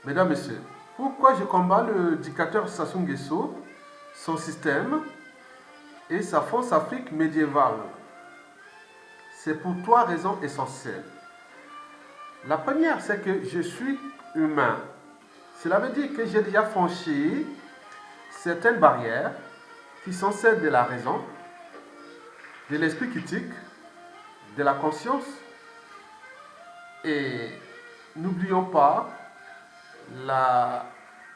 Mesdames, Messieurs, pourquoi je combats le dictateur Sassou Nguesso, son système et sa France Afrique médiévale? C'est pour trois raisons essentielles. La première, c'est que je suis humain. Cela veut dire que j'ai déjà franchi certaines barrières qui sont celles de la raison, de l'esprit critique, de la conscience. Et n'oublions pas la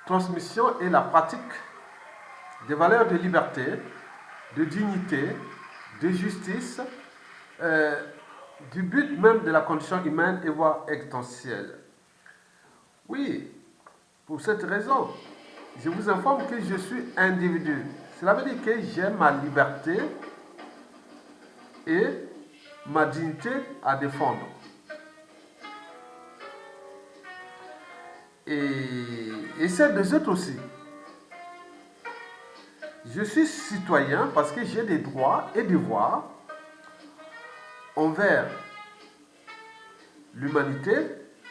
transmission et la pratique des valeurs de liberté, de dignité, de justice, du but même de la condition humaine et voire existentielle. Oui, pour cette raison, je vous informe que je suis individu. Cela veut dire que j'ai ma liberté et ma dignité à défendre. Et celle des autres aussi. Je suis citoyen parce que j'ai des droits et devoirs envers l'humanité,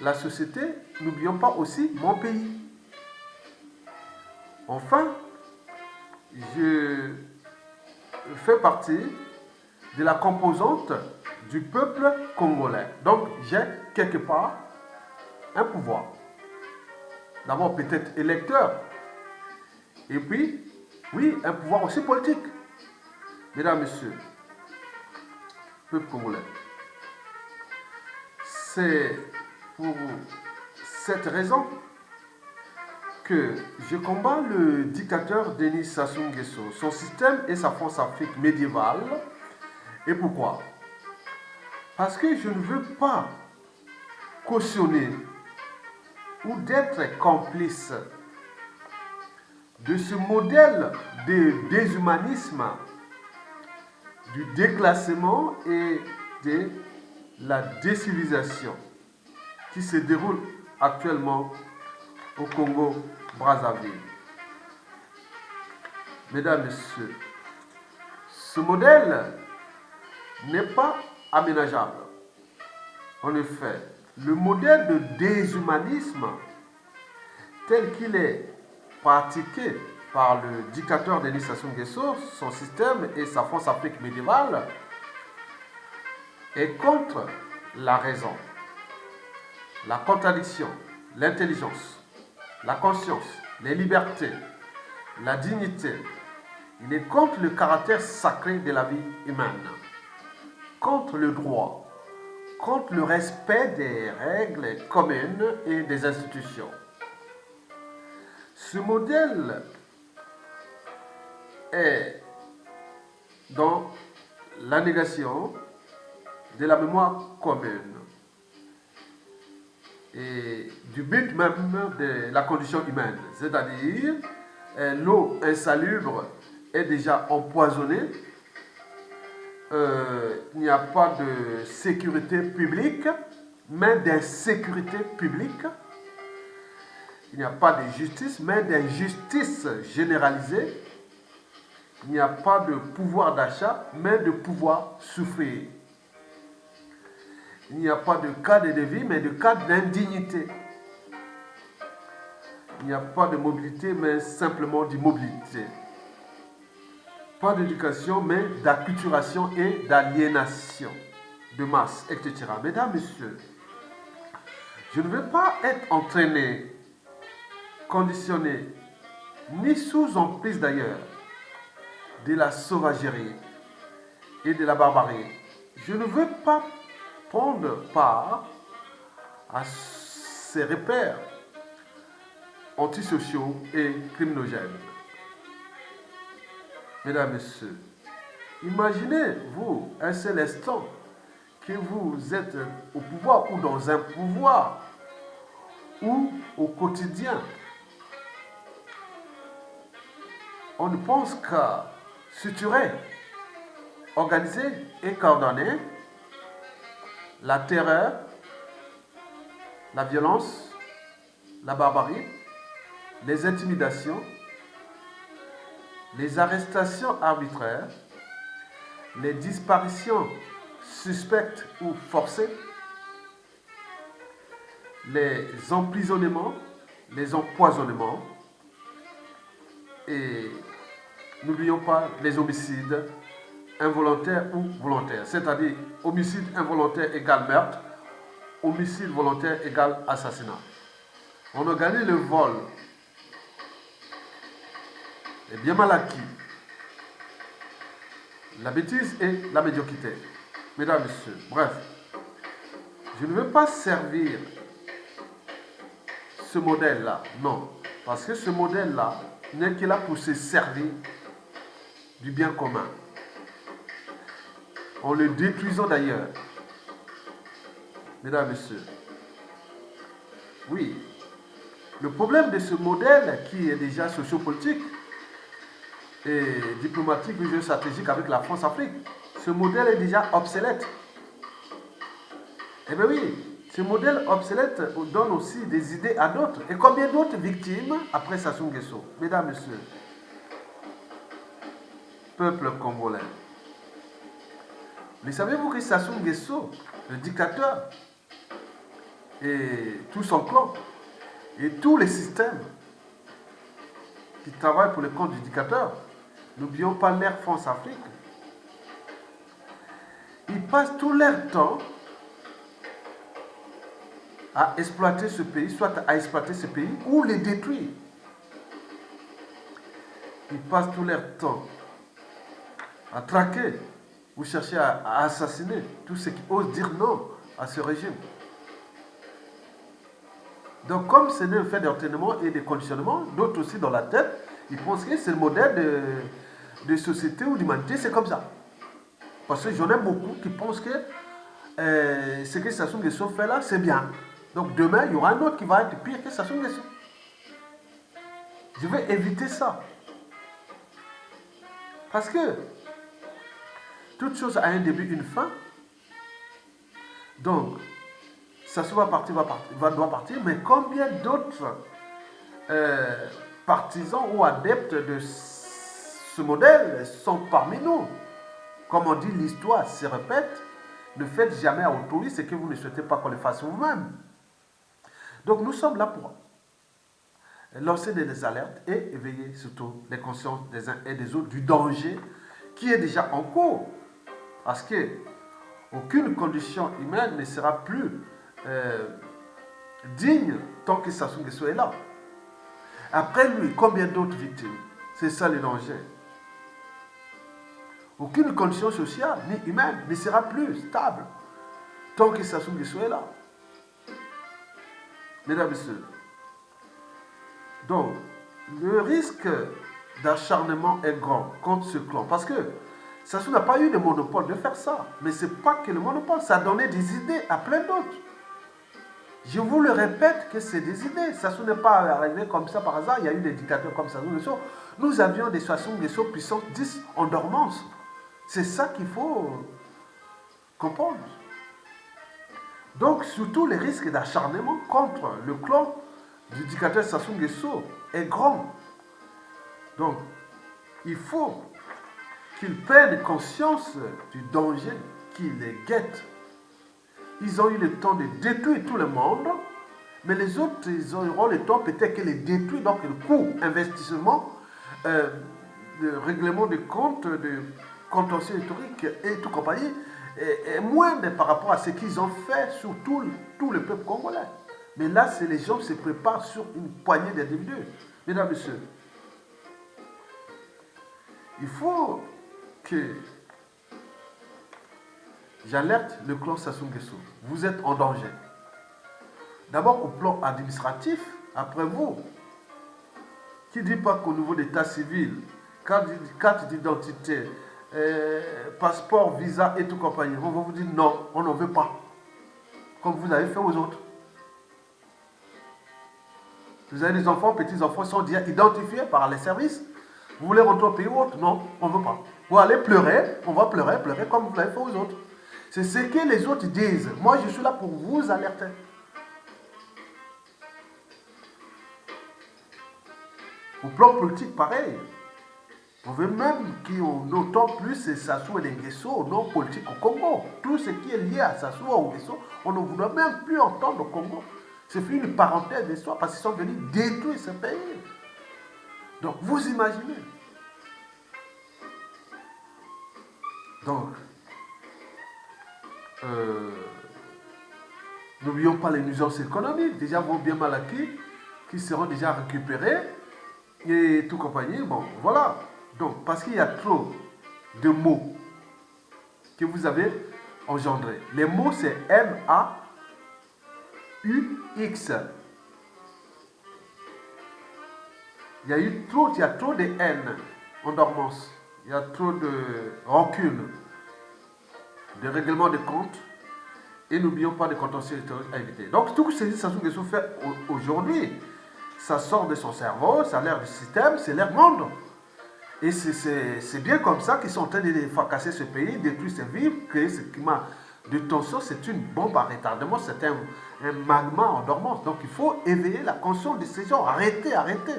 la société, n'oublions pas aussi mon pays. Enfin, je fais partie de la composante du peuple congolais. Donc, j'ai quelque part un pouvoir. D'abord, peut-être électeur. Et puis, oui, un pouvoir aussi politique. Mesdames, Messieurs, peuple congolais. C'est pour cette raison que je combats le dictateur Denis Sassou Nguesso, son système et sa France-Afrique médiévale. Et pourquoi? Parce que je ne veux pas cautionner ou d'être complice de ce modèle de déshumanisme, du déclassement et de la décivilisation qui se déroule actuellement au Congo-Brazzaville. Mesdames, Messieurs, ce modèle n'est pas aménageable. En effet, le modèle de déshumanisme tel qu'il est pratiqué par le dictateur Denis Sassou Nguesso, son système et sa France-Afrique médiévale est contre la raison, la contradiction, l'intelligence, la conscience, les libertés, la dignité. Il est contre le caractère sacré de la vie humaine, contre le droit, contre le respect des règles communes et des institutions. Ce modèle est dans la négation de la mémoire commune et du but même de la condition humaine, c'est-à-dire l'eau insalubre est déjà empoisonnée, il n'y a pas de sécurité publique, mais d'insécurité publique. Il n'y a pas de justice, mais d'injustice généralisée. Il n'y a pas de pouvoir d'achat, mais de pouvoir souffrir. Il n'y a pas de cadre de vie, mais de cadre d'indignité. Il n'y a pas de mobilité, mais simplement d'immobilité. Pas d'éducation, mais d'acculturation et d'aliénation de masse, etc. Mesdames, Messieurs, je ne veux pas être entraîné, conditionné, ni sous emprise d'ailleurs, de la sauvagerie et de la barbarie. Je ne veux pas prendre part à ces repères antisociaux et criminogènes. Mesdames, Messieurs, imaginez-vous un seul instant que vous êtes au pouvoir ou dans un pouvoir ou au quotidien. On ne pense qu'à suturer, organiser et coordonner la terreur, la violence, la barbarie, les intimidations, les arrestations arbitraires, les disparitions suspectes ou forcées, les emprisonnements, les empoisonnements et n'oublions pas les homicides involontaires ou volontaires. C'est-à-dire, homicide involontaire égale meurtre, homicide volontaire égale assassinat. On organise le vol est bien mal acquis. La bêtise et la médiocrité. Mesdames, Messieurs, bref, je ne veux pas servir ce modèle-là, non. Parce que ce modèle-là n'est que là pour se servir du bien commun. En le détruisant d'ailleurs. Mesdames, Messieurs, oui, le problème de ce modèle qui est déjà sociopolitique et diplomatique et géostratégique avec la France-Afrique, ce modèle est déjà obsolète. Eh bien oui, ce modèle obsolète donne aussi des idées à d'autres. Et combien d'autres victimes après Sassou Nguesso? Mesdames, Messieurs, peuple congolais. Mais savez-vous que Sassou Nguesso, le dictateur, et tout son clan, et tous les systèmes qui travaillent pour le compte du dictateur, n'oublions pas l'Air France-Afrique, ils passent tout leur temps à exploiter ce pays, soit à exploiter ce pays ou les détruire. Ils passent tout leur temps à traquer ou chercher à assassiner tous ceux qui osent dire non à ce régime. Donc comme ce n'est un fait d'entraînement et de conditionnement, d'autres aussi dans la tête, ils pensent que c'est le modèle de société ou d'humanité, c'est comme ça. Parce que j'en ai beaucoup qui pensent que ce que Sassou Nguesso fait là, c'est bien. Donc demain, il y aura un autre qui va être pire que Sassou Nguesso. Je vais éviter ça. Parce que toute chose a un début, une fin. Donc, Sassou doit partir, mais combien d'autres partisans ou adeptes de ce modèle sont parmi nous? Comme on dit, l'histoire se répète. Ne faites jamais à autrui ce que vous ne souhaitez pas qu'on le fasse vous-même. Donc nous sommes là pour lancer des alertes et éveiller surtout les consciences des uns et des autres du danger qui est déjà en cours. Parce que aucune condition humaine ne sera plus digne tant que Sassou Nguesso est là. Après lui, combien d'autres victimes? C'est ça le danger. Aucune condition sociale ni humaine ne sera plus stable tant que Sassou Nguesso est là. Mesdames et messieurs, donc le risque d'acharnement est grand contre ce clan parce que Sassou n'a pas eu de monopole de faire ça. Mais ce n'est pas que le monopole, ça a donné des idées à plein d'autres. Je vous le répète que c'est des idées. Sassou n'est pas arrivé comme ça par hasard. Il y a eu des dictateurs comme Sassou Nguesso. Nous avions des Sassou Nguesso puissance 10 en dormance. C'est ça qu'il faut comprendre. Donc, surtout, les risques d'acharnement contre le clan du dictateur Sassou Nguesso est grand. Donc, il faut qu'ils prennent conscience du danger qui les guette. Ils ont eu le temps de détruire tout le monde, mais les autres, ils auront le temps peut-être que les détruire. Donc, le coût investissement, de règlement de comptes, de contentieux historique et tout compagnie, est moindre par rapport à ce qu'ils ont fait sur tout le peuple congolais. Mais là, c'est les gens qui se préparent sur une poignée d'individus. Mesdames et messieurs, il faut que j'alerte le clan Sassou Nguesso. Vous êtes en danger. D'abord au plan administratif, après vous. Qui ne dit pas qu'au niveau d'état civil, carte d'identité, passeport, visa et tout compagnie, on va vous dire non, on n'en veut pas. Comme vous avez fait aux autres. Vous avez des enfants, petits-enfants, sont déjà identifiés par les services. Vous voulez rentrer au pays ou autre? Non, on ne veut pas. Vous allez pleurer, on va pleurer comme vous l'avez fait aux autres. C'est ce que les autres disent. Moi, je suis là pour vous alerter. Au plan politique, pareil. On veut même qu'on n'entend plus Sassou et Nguesso au nom politique au Congo. Tout ce qui est lié à Sassou ou Nguesso, on ne voudrait même plus entendre au Congo. C'est une parenthèse d'histoire parce qu'ils sont venus détruire ce pays. Donc, vous imaginez. Donc, n'oublions pas les nuisances économiques, déjà vos biens mal acquis, qui seront déjà récupérés, et tout compagnie. Bon, voilà. Donc, parce qu'il y a trop de mots que vous avez engendrés. Les mots, c'est M-A-U-X. Il y a trop de haine en dormance. Il y a trop de rancune, de règlement de compte. Et n'oublions pas de contentieux historiques à éviter. Donc, tout ce que Sassou Nguesso fait aujourd'hui, ça sort de son cerveau, ça a l'air du système, c'est l'air monde. Et c'est bien comme ça qu'ils sont en train de fracasser ce pays, détruire ses vies, créer ce climat de tension. C'est une bombe à retardement, c'est un magma en dormance. Donc il faut éveiller la conscience de ces gens. Arrêtez,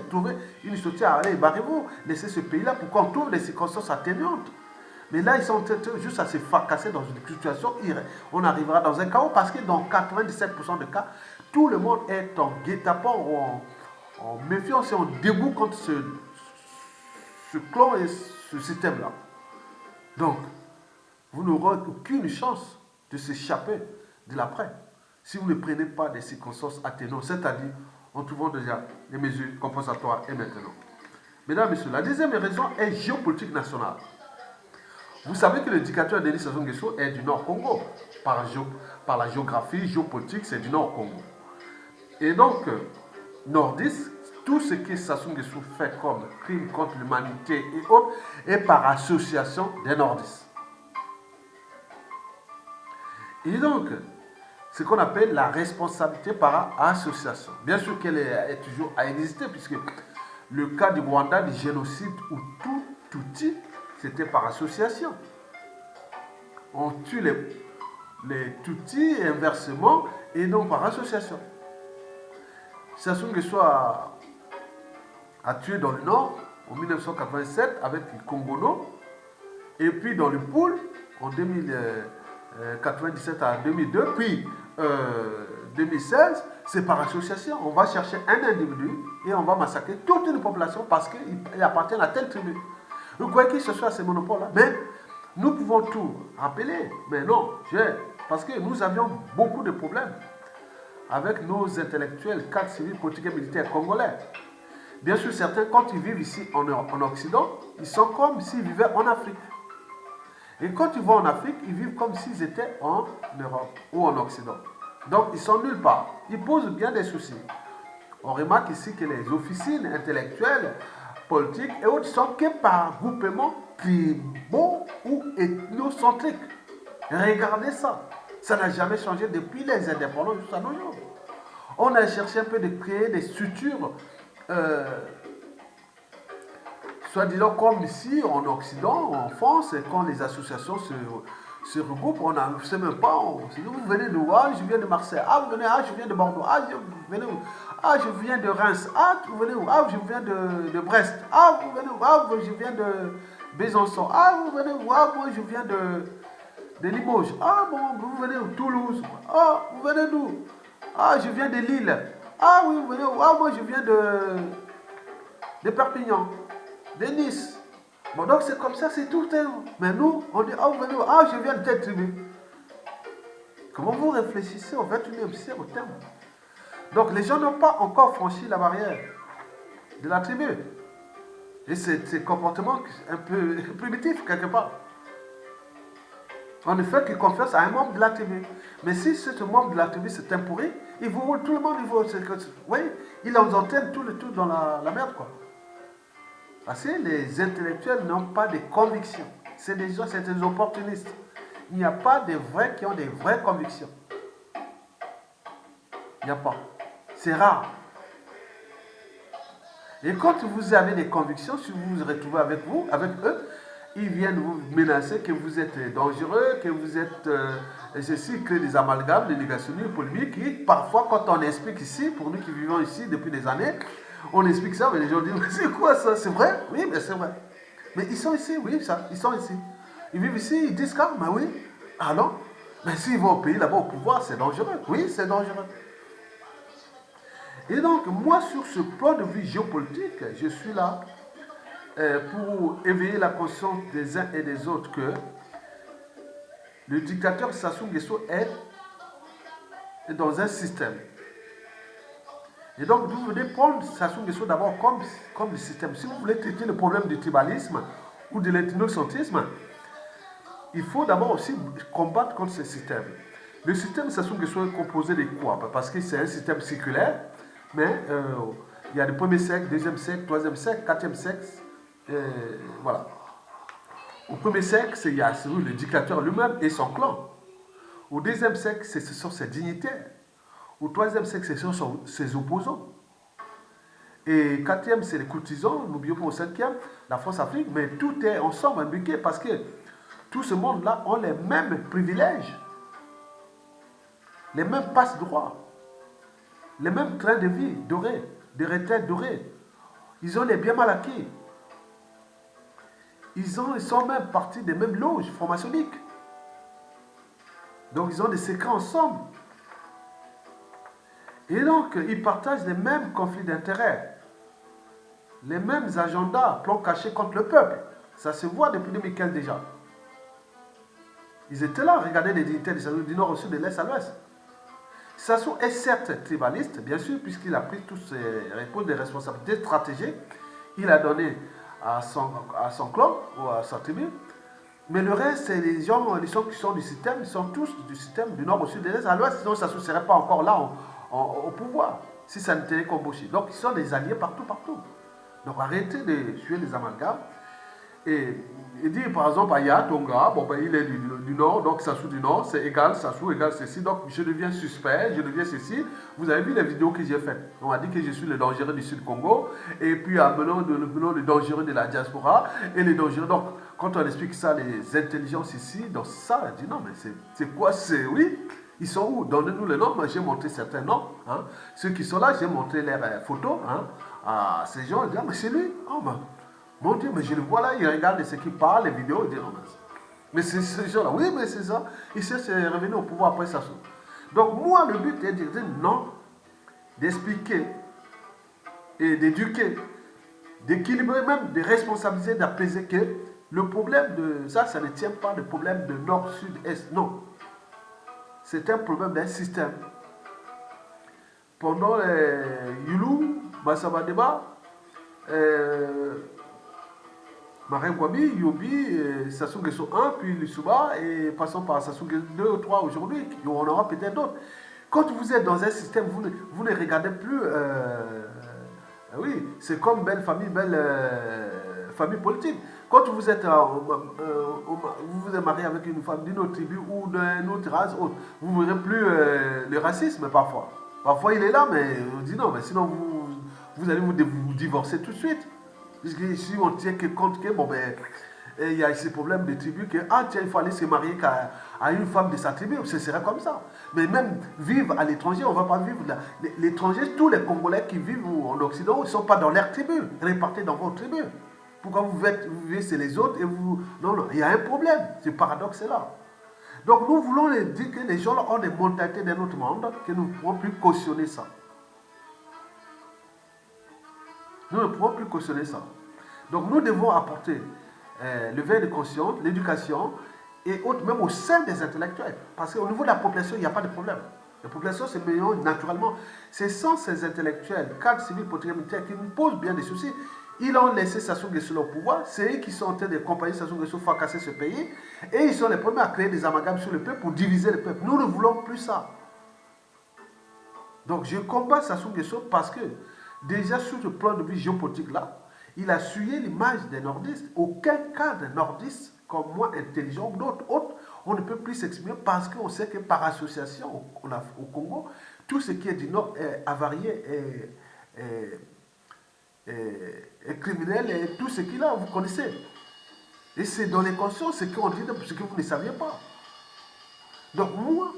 trouvez une solution, allez, barrez-vous, laissez ce pays-là pour qu'on trouve des circonstances atténuantes. Mais là, ils sont juste à se fracasser dans une situation, on arrivera dans un chaos parce que dans 97% des cas, tout le monde est en guet-apens ou en méfiance et en dégoût contre ce clan et ce système-là. Donc, vous n'aurez aucune chance de s'échapper de l'après si vous ne prenez pas des circonstances atténuantes, c'est-à-dire en trouvant déjà les mesures compensatoires et maintenant. Mesdames et messieurs, la deuxième raison est géopolitique nationale. Vous savez que le dictateur Denis Sassou Nguesso est du Nord Congo. Par la géographie géopolitique, c'est du Nord Congo. Et donc, nordiste, tout ce que Sassou Nguesso fait comme crime contre l'humanité et autres est par association des nordistes. Et donc, ce qu'on appelle la responsabilité par association. Bien sûr qu'elle est toujours à exister, puisque le cas du Rwanda, du génocide ou Tutsi, c'était par association. On tue les Tutsis et inversement, et donc par association. Sassou Nguesso a tué dans le Nord en 1987 avec les Kongono, et puis dans le Pool en 1997 à 2002, puis 2016, c'est par association. On va chercher un individu et on va massacrer toute une population parce qu'il appartient à telle tribu. Vous croyez que ce soit ces monopoles-là? Mais nous pouvons tout rappeler. Mais non, parce que nous avions beaucoup de problèmes avec nos intellectuels, cadres civils, politiques et militaires congolais. Bien sûr, certains, quand ils vivent ici en Occident, ils sont comme s'ils vivaient en Afrique. Et quand ils vont en Afrique, ils vivent comme s'ils étaient en Europe ou en Occident. Donc, ils sont nulle part. Ils posent bien des soucis. On remarque ici que les officines intellectuelles, politiques et autres sont que par groupement tribaux ou ethnocentriques. Regardez ça. Ça n'a jamais changé depuis les indépendants jusqu'à nos jours. On a cherché un peu de créer des structures soit-disant comme ici en Occident, en France, quand les associations se regroupent, on ne sait même pas, vous venez de où? Ah, je viens de Marseille. Ah, vous venez, ah, je viens de Bordeaux. Ah, je venez où? Ah, je viens de Reims. Ah, vous venez où? Ah, je viens de Brest. Ah, vous venez où? Ah, je viens de Besançon. Ah, vous venez où? Ah, moi, je viens de Limoges. Ah, bon, vous venez où? Toulouse. Ah, vous venez d'où? Ah, je viens de Lille. Ah, oui, vous venez où? Ah, moi, je viens de Perpignan. De Nice. Bon, donc c'est comme ça, c'est tout. Mais nous, on dit, ah, vous venez où? Ah, je viens de telle tribu. Comment vous réfléchissez au 21e siècle au terme? Donc les gens n'ont pas encore franchi la barrière de la tribu. Et c'est comportement un peu primitif quelque part. On ne fait que confiance à un membre de la tribu. Mais si ce membre de la tribu s'est pourri, il vous roule tout le monde. Oui, il en entraîne tout le tout dans la merde, quoi. Parce que les intellectuels n'ont pas de convictions. C'est des gens, c'est des opportunistes. Il n'y a pas de vrais qui ont des vraies convictions. Il n'y a pas. C'est rare. Et quand vous avez des convictions, si vous vous retrouvez avec eux, ils viennent vous menacer que vous êtes dangereux, que vous êtes ceci, créent des amalgames, des négationnistes polémiques, qui parfois quand on explique ici, pour nous qui vivons ici depuis des années, on explique ça, mais les gens disent, mais c'est quoi ça? C'est vrai? Oui, mais c'est vrai. Mais ils sont ici, oui, ça, ils sont ici. Ils vivent ici, ils disent ça, mais oui. Ah non? Mais s'ils vont au pays là-bas au pouvoir, c'est dangereux. Oui, c'est dangereux. Et donc, moi, sur ce point de vue géopolitique, je suis là pour éveiller la conscience des uns et des autres que le dictateur Sassou Nguesso est dans un système. Et donc, vous venez prendre Sassou Nguesso d'abord comme le système. Si vous voulez traiter le problème du tribalisme ou de l'ethnocentrisme, il faut d'abord aussi combattre contre ce système. Le système Sassou Nguesso est composé de quoi? Parce que c'est un système circulaire, mais il y a le premier siècle, deuxième siècle, troisième siècle, quatrième siècle, voilà. Au premier siècle, il y a le dictateur lui-même et son clan. Au deuxième siècle, ce sont ses dignitaires. Au troisième siècle, ce sont ses opposants. Et quatrième, c'est les courtisans. N'oublions pas au cinquième, la France-Afrique. Mais tout est ensemble imbriqué parce que tout ce monde-là ont les mêmes privilèges, les mêmes passe-droits, les mêmes trains de vie dorés, des retraites dorées. Ils ont les biens mal acquis. Ils sont même partis des mêmes loges franc-maçonniques. Donc ils ont des secrets ensemble. Et donc ils partagent les mêmes conflits d'intérêts, les mêmes agendas, plans cachés contre le peuple. Ça se voit depuis 2015 déjà. Ils étaient là, regardez les dignitaires du nord au sud, de l'est à l'ouest. Sassou est certes tribaliste, bien sûr, puisqu'il a pris toutes des responsabilités stratégiques. Il a donné à son clan ou à sa tribu. Mais le reste, c'est les gens qui sont du système, ils sont tous du système du nord au sud, de l'est à l'ouest, sinon Sassou ne serait pas encore là au pouvoir, si ça n'était qu'Omboshi. Donc ils sont des alliés partout, partout. Donc arrêtez de tuer les amalgames. Et dire par exemple, Aya, Tonga, bon, ben, il est du nord, donc Sassou du nord, c'est égal, Sassou égale ceci, donc je deviens suspect, je deviens ceci. Vous avez vu les vidéos que j'ai faites. On a dit que je suis le dangereux du Sud Congo, et puis appelons le dangereux de la diaspora, et les dangereux. Donc, quand on explique ça, les intelligences ici, donc ça, on dit non, mais c'est quoi? C'est oui. Ils sont où? Donnez-nous les noms. Moi, j'ai montré certains noms. Hein. Ceux qui sont là, j'ai montré leurs photos hein, à ces gens. Ils disent, ah, mais c'est lui. Oh, ben, mon Dieu, mais je le vois là. Ils regardent ce qui parlent, les vidéos. Ils disent, oh, mais c'est ces gens-là. Oui, mais c'est ça. Ils sont revenus au pouvoir après ça. Donc, moi, le but est de dire non, d'expliquer et d'éduquer, d'équilibrer même, de responsabiliser, d'apaiser que le problème de ça, ça ne tient pas le problème de nord, sud, est. Non. C'est un problème d'un système. Pendant les Yulou, Bassabadeba, Marien Kwabi, Yobi, Sassou Nguesso 1, puis Lissouba, et passons par Sassou Nguesso 2 ou 3 aujourd'hui, on aura peut-être d'autres. Quand vous êtes dans un système, vous ne regardez plus. Oui, c'est comme belle famille politique. Quand vous êtes marié avec une femme d'une autre tribu ou d'une autre race, vous ne verrez plus le racisme parfois. Parfois il est là, mais on dit non, mais sinon vous allez vous divorcer tout de suite. Puisque si on tient compte que, bon ben, il y a ces problèmes de tribu, que, ah tiens, il faut aller se marier à une femme de sa tribu, ce serait comme ça. Mais même vivre à l'étranger, on ne va pas vivre là. L'étranger, tous les Congolais qui vivent en Occident, ils ne sont pas dans leur tribu, répartis dans votre tribu. Pourquoi vous vivez chez les autres et vous... Non, non, il y a un problème. Ce paradoxe est là. Donc nous voulons dire que les gens ont des mentalités d'un autre monde, que nous ne pouvons plus cautionner ça. Nous ne pouvons plus cautionner ça. Donc nous devons apporter l'éveil de conscience, l'éducation, et autres, même au sein des intellectuels. Parce qu'au niveau de la population, il n'y a pas de problème. La population se mélange naturellement. Ce sont ces intellectuels, cadres civils, politiques, militaires, qui nous posent bien des soucis. Ils ont laissé Sassou Nguesso au pouvoir. C'est eux qui sont en train d'accompagner Sassou Nguesso à casser ce pays. Et ils sont les premiers à créer des amalgames sur le peuple pour diviser le peuple. Nous ne voulons plus ça. Donc je combat Sassou Nguesso parce que, déjà sur le plan de vue géopolitique là, il a souillé l'image des nordistes. Aucun cadre nordiste comme moi, intelligent ou d'autres autres, on ne peut plus s'exprimer parce qu'on sait que par association au Congo, tout ce qui est du nord est avarié et criminel et tout ce qu'il a, vous connaissez. Et c'est dans les consciences ce qu'on dit, ce que vous ne saviez pas. Donc moi,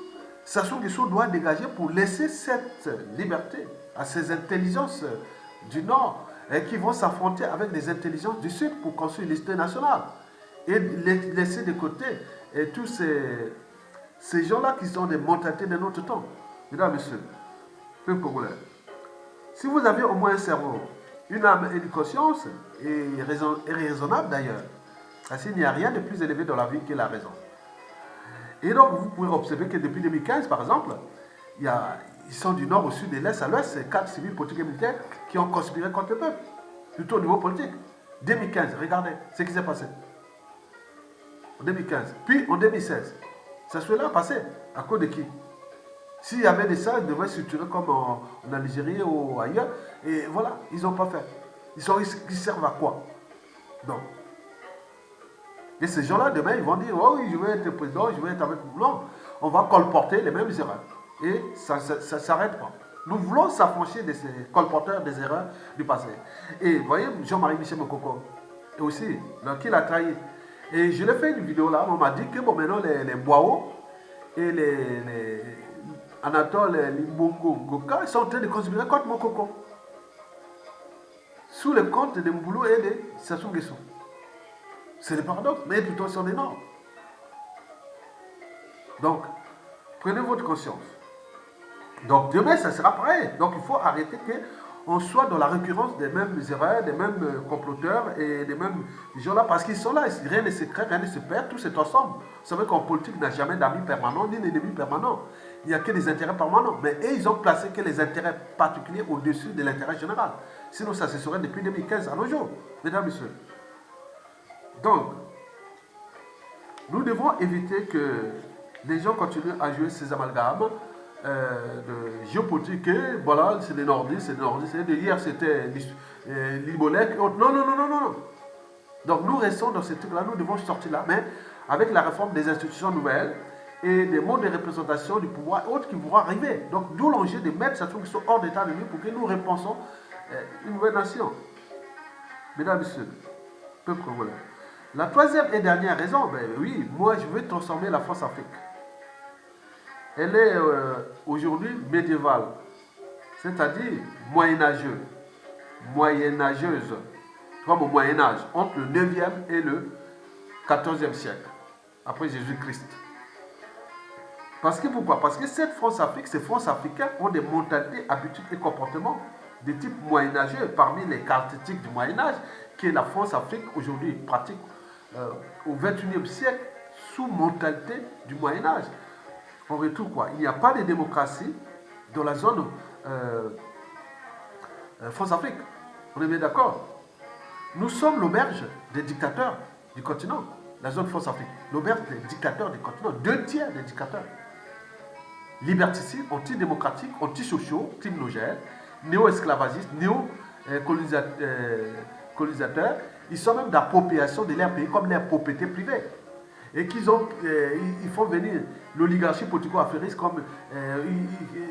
Sassou Nguesso doit dégager pour laisser cette liberté à ces intelligences du Nord qui vont s'affronter avec des intelligences du Sud pour construire l'histoire nationale. Et laisser de côté tous ces gens-là qui sont des mentalités de notre temps. Mesdames et messieurs, peuple congolais, Si vous avez au moins un cerveau, une âme et une conscience, et raisonnable d'ailleurs, parce qu'il n'y a rien de plus élevé dans la vie que la raison. Et donc, vous pouvez observer que depuis 2015, par exemple, ils sont du nord au sud, de l'est à l'ouest, c'est 4 civils politiques et militaires qui ont conspiré contre le peuple, plutôt au niveau politique. 2015, regardez ce qui s'est passé. En 2015. Puis en 2016, ça serait passé. À cause de qui? S'il y avait des ça, ils devraient structurer comme en Algérie ou ailleurs. Et voilà, ils n'ont pas fait. Ils servent à quoi? Donc. Et ces gens-là, demain, ils vont dire, oh oui, je vais être président, je vais être avec vous. Non, on va colporter les mêmes erreurs. Et ça ne s'arrête pas. Nous voulons s'affranchir de ces colporteurs des erreurs du passé. Et vous voyez, Jean-Marie Michel Mokoko, et aussi, qui l'a trahi. Et je l'ai fait une vidéo là, on m'a dit que bon, maintenant les Boao et les Anatole Limbongo Ngoka, ils sont en train de conspirer contre Mokoko. Sous le compte de Mboulou et de Sassou Nguesso. C'est le paradoxe, mais plutôt ils sont énormes. Donc, prenez votre conscience. Donc, demain, ça sera pareil. Donc, il faut arrêter qu'on soit dans la récurrence des mêmes erreurs, des mêmes comploteurs et des mêmes gens-là, parce qu'ils sont là, rien ne se crée, rien ne se perd, tout c'est ensemble. Vous savez qu'en politique, il n'y a jamais d'amis permanents ni d'ennemis permanents. Il n'y a que des intérêts permanents. Mais eux, ils ont placé que les intérêts particuliers au-dessus de l'intérêt général. Sinon, ça se serait depuis 2015 à nos jours, mesdames et messieurs. Donc, nous devons éviter que les gens continuent à jouer ces amalgames de géopolitique. Voilà, c'est des nordistes, c'est des nordistes. Hier, c'était l'Ibolek. Non, non, non, non, non. Donc, nous restons dans ce truc-là. Nous devons sortir là. Mais avec la réforme des institutions nouvelles et des modes de représentation du pouvoir autres qui vont arriver. Donc, d'où l'enjeu de mettre ces trucs qui sont hors d'état de nuit pour que nous repensons une nouvelle nation. Mesdames et messieurs, peuple congolais. La troisième et dernière raison, ben oui, moi je veux transformer la France-Afrique. Elle est aujourd'hui médiévale, c'est-à-dire moyenâgeuse, comme au Moyen-Âge, entre le 9e et le 14e siècle, après Jésus-Christ. Parce que pourquoi? Parce que cette France-Afrique, ces France-Africains ont des mentalités, habitudes et comportements de type moyenâgeux, parmi les caractéristiques du Moyen-Âge, que la France-Afrique aujourd'hui pratique au XXIe siècle sous mentalité du Moyen-Âge. En retour, quoi? Il n'y a pas de démocratie dans la zone France-Afrique. On est bien d'accord? Nous sommes l'auberge des dictateurs du continent, la zone France-Afrique. L'auberge des dictateurs du continent, 2 tiers des dictateurs. Liberticides, antidémocratiques, antisociaux, criminogènes, néo-esclavagistes, néo-colonisateurs. Ils sont même d'appropriation de leur pays comme leur propriété privée. Et qu'ils ils font venir l'oligarchie politico-affairiste comme.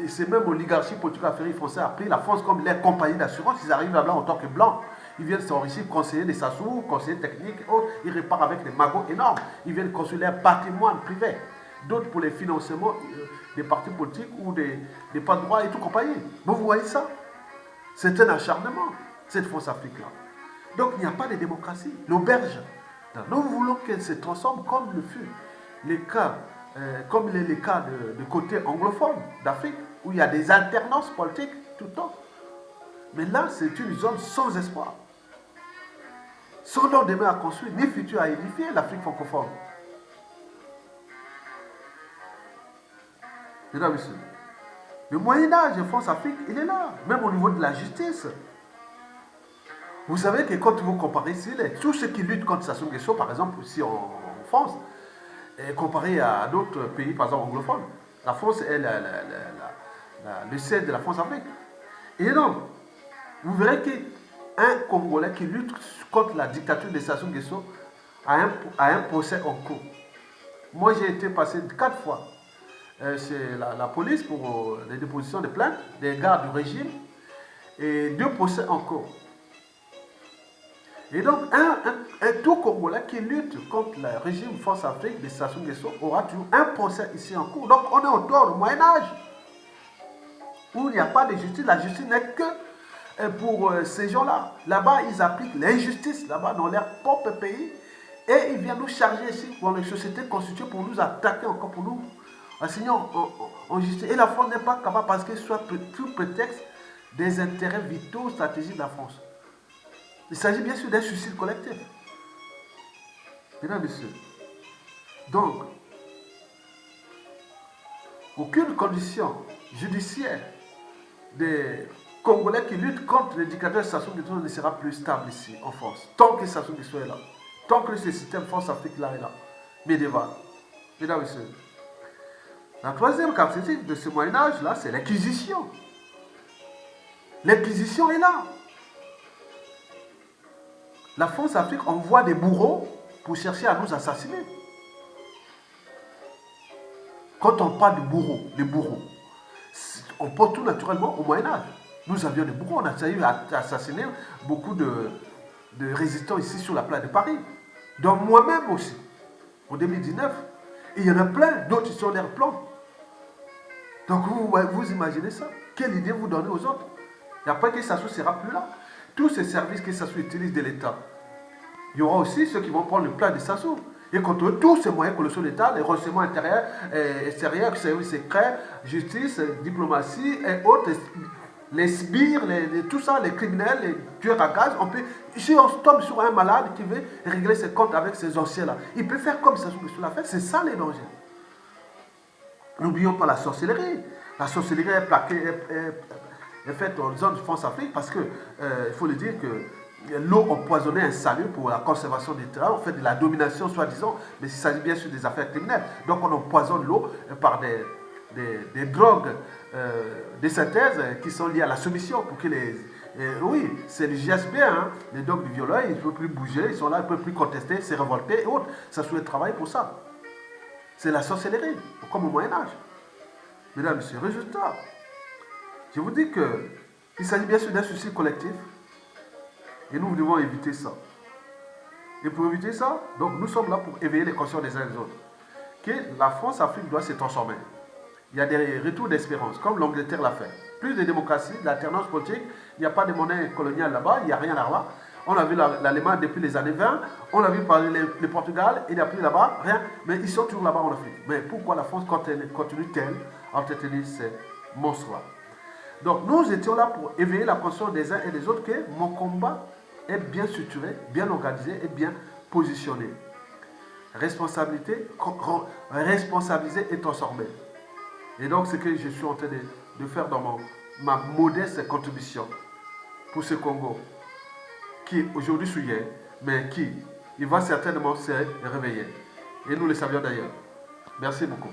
C'est même l'oligarchie politico-affairiste française a pris la France comme leur compagnie d'assurance. Ils arrivent là-bas en tant que blancs. Ils viennent s'enrichir, conseiller des Sassou, conseiller technique, autres. Ils repartent avec des magots énormes. Ils viennent construire leur patrimoine privé. D'autres pour les financements des partis politiques ou des pas de droit et tout compagnie. Vous voyez ça? C'est un acharnement, cette France-Afrique-là. Donc il n'y a pas de démocratie. L'auberge. Nous voulons qu'elle se transforme comme le fut les cas, comme les cas de côté anglophone d'Afrique, où il y a des alternances politiques tout le temps. Mais là, c'est une zone sans espoir. Sans lendemain à construire, ni futur à édifier l'Afrique francophone. Mesdames et messieurs, le Moyen-Âge en France-Afrique, il est là, même au niveau de la justice. Vous savez que quand vous comparez ici, tous ceux qui luttent contre Sassou Nguesso, par exemple, ici en France, comparé à d'autres pays, par exemple, anglophones, la France est le siège de la France-Afrique. Et donc, vous verrez qu'un Congolais qui lutte contre la dictature de Sassou Nguesso a un procès en cours. Moi, j'ai été passé 4 fois chez la police pour les dépositions de plaintes des gardes du régime et 2 procès en cours. Et donc, un tout Congolais qui lutte contre le régime France-Afrique de Sassou Nguesso aura toujours un procès ici en cours. Donc, on est autour du Moyen-Âge, où il n'y a pas de justice. La justice n'est que pour ces gens-là. Là-bas, ils appliquent l'injustice, là-bas, dans leur propre pays. Et ils viennent nous charger ici, dans les sociétés constituées, pour nous attaquer encore, pour nous assigner en justice. Et la France n'est pas capable, parce que soit tout prétexte des intérêts vitaux stratégiques de la France. Il s'agit bien sûr d'un suicide collectif. Mesdames, Messieurs. Donc, aucune condition judiciaire des Congolais qui luttent contre le dictateur Sassou Nguesso ne sera plus stable ici en France. Tant que Sassou Nguesso est là. Tant que ce système France-Afrique là est là. Médiéval. Mesdames et messieurs. La troisième caractéristique de ce Moyen-Âge là, c'est l'Inquisition. L'Inquisition est là. La France-Afrique envoie des bourreaux pour chercher à nous assassiner. Quand on parle de bourreaux, les bourreaux, on pense tout naturellement au Moyen-Âge. Nous avions des bourreaux, on a eu à assassiner beaucoup de résistants ici sur la place de Paris. Donc moi-même aussi, en 2019, et il y en a plein d'autres qui sont dans leur plan. Donc vous imaginez ça? Quelle idée vous donnez aux autres? Et après que Sassou ne sera plus là, tous ces services que Sassou utilise de l'État, il y aura aussi ceux qui vont prendre le plan de Sassou. Et contre tous ces moyens colossaux d'État, les renseignements intérieurs, extérieurs, services secrets, justice, diplomatie et autres, les sbires, tout ça, les criminels, les tueurs à gaz, si on tombe sur un malade qui veut régler ses comptes avec ces anciens-là, il peut faire comme Sassou Nguesso l'a fait. C'est ça les dangers. N'oublions pas la sorcellerie. La sorcellerie est faite en zone France-Afrique parce que, il faut le dire que l'eau empoisonnée un salut pour la conservation des terrains, on fait de la domination soi-disant, mais il s'agit bien sûr des affaires criminelles. Donc on empoisonne l'eau par des drogues de synthèse qui sont liées à la soumission pour que oui, c'est le GSB, hein, les drogues du violeur, ils ne peuvent plus bouger, ils sont là, ils ne peuvent plus contester, se révolter et autres. Ça souhaite travailler pour ça. C'est la sorcellerie, comme au Moyen-Âge. Mesdames et messieurs, résultat. Je vous dis qu'il s'agit bien sûr d'un suicide collectif. Et nous devons éviter ça. Et pour éviter ça, donc nous sommes là pour éveiller les consciences des uns et des autres. Que la France-Afrique doit se transformer. Il y a des retours d'espérance, comme l'Angleterre l'a fait. Plus de démocratie, d'alternance politique, il n'y a pas de monnaie coloniale là-bas, il n'y a rien là-bas. On a vu l'Allemagne depuis les années 20, on a vu par le Portugal, il n'y a plus là-bas, rien. Mais ils sont toujours là-bas en Afrique. Mais pourquoi la France continue-t-elle à entretenir ces monstres-là? Donc nous étions là pour éveiller la conscience des uns et des autres que mon combat est bien structuré, bien organisé et bien positionné. Responsabiliser et transformer. Et donc c'est ce que je suis en train de faire dans ma modeste contribution pour ce Congo qui aujourd'hui souillait, mais qui il va certainement se réveiller. Et nous le savions d'ailleurs. Merci beaucoup.